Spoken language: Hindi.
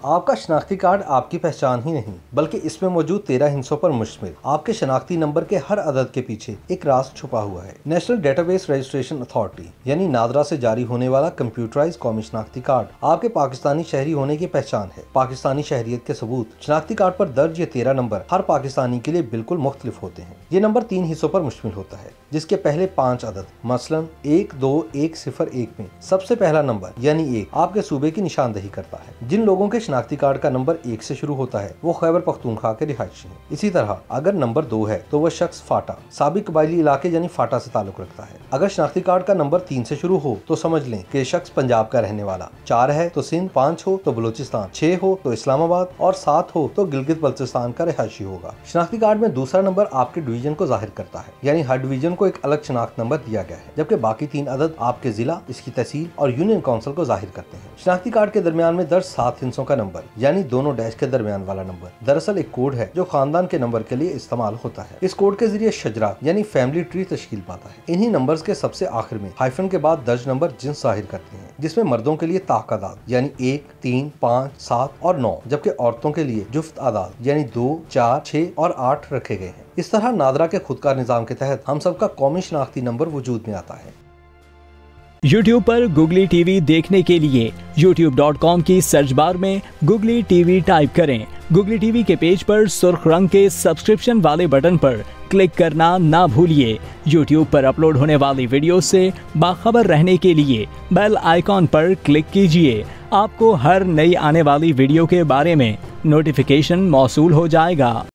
आपका शनाख्ती कार्ड आपकी पहचान ही नहीं बल्कि इसमें मौजूद 13 हिस्सों पर मुश्तमिल। आपके शनाख्ती नंबर के हर अदद के पीछे एक राज छुपा हुआ है। नेशनल डेटाबेस रजिस्ट्रेशन अथॉरिटी यानी नादरा से जारी होने वाला कंप्यूटराइज्ड कौमी शनाख्ती कार्ड आपके पाकिस्तानी शहरी होने की पहचान है। पाकिस्तानी शहरियत के सबूत शनाख्ती कार्ड पर दर्ज ये 13 नंबर हर पाकिस्तानी के लिए बिल्कुल मुख्तलिफ होते हैं। ये नंबर 3 हिस्सों पर मुश्तमिल होता है, जिसके पहले 5 अदद मसलन 1, 2, 1, 0, 1 में सबसे पहला नंबर यानी 1 आपके सूबे की निशानदही करता है। जिन लोगों के शनाख्ती कार्ड का नंबर 1 से शुरू होता है वो खैबर पख्तूनख्वा के रिहायशी हैं। इसी तरह अगर नंबर 2 है तो वह शख्स फाटा साबिक कबायली इलाके यानी फाटा से ताल्लुक रखता है। अगर शनाख्ती कार्ड का नंबर 3 से शुरू हो तो समझ लें कि शख्स पंजाब का रहने वाला। 4 है तो सिंध, 5 हो तो बलूचिस्तान, 6 हो तो इस्लामाबाद और 7 हो तो गिलगित बल्तिस्तान का रिहायशी होगा। शनाख्ती कार्ड में दूसरा नंबर आपके डिवीजन को जाहिर करता है, यानी हर डिवीजन को एक अलग शनाख्त नंबर दिया गया है, जबकि बाकी 3 अदद आपके जिला, इसकी तहसील और यूनियन काउंसिल को जाहिर करते हैं। शनाख्ती कार्ड के दरमियान में दर्ज 7 हिस्सों का नंबर यानी दोनों डैश के दरमियान वाला नंबर दरअसल एक कोड है जो खानदान के नंबर के लिए इस्तेमाल होता है। इस कोड के जरिए शजरा यानी फैमिली ट्री तश्कील पाता है। इन्हीं नंबर्स के सबसे आखिर में हाइफन के बाद दर्ज नंबर जिन्स जाहिर करते हैं, जिसमें मर्दों के लिए ताक आदाद यानी 1, 3, 5, 7 और 9, जबकि औरतों के लिए जुफ्त आदाद यानी 2, 4, 6 और 8 रखे गए हैं। इस तरह नादरा के खुदकार निज़ाम के तहत हम सबका कौमी शनाख्ती नंबर वजूद में आता है। YouTube पर गुगली टीवी देखने के लिए youtube.com की सर्च बार में गुगली टीवी टाइप करें। गुगली टीवी के पेज पर सुर्ख रंग के सब्सक्रिप्शन वाले बटन पर क्लिक करना ना भूलिए। YouTube पर अपलोड होने वाली वीडियो से बाखबर रहने के लिए बेल आइकॉन पर क्लिक कीजिए। आपको हर नई आने वाली वीडियो के बारे में नोटिफिकेशन मौसूल हो जाएगा।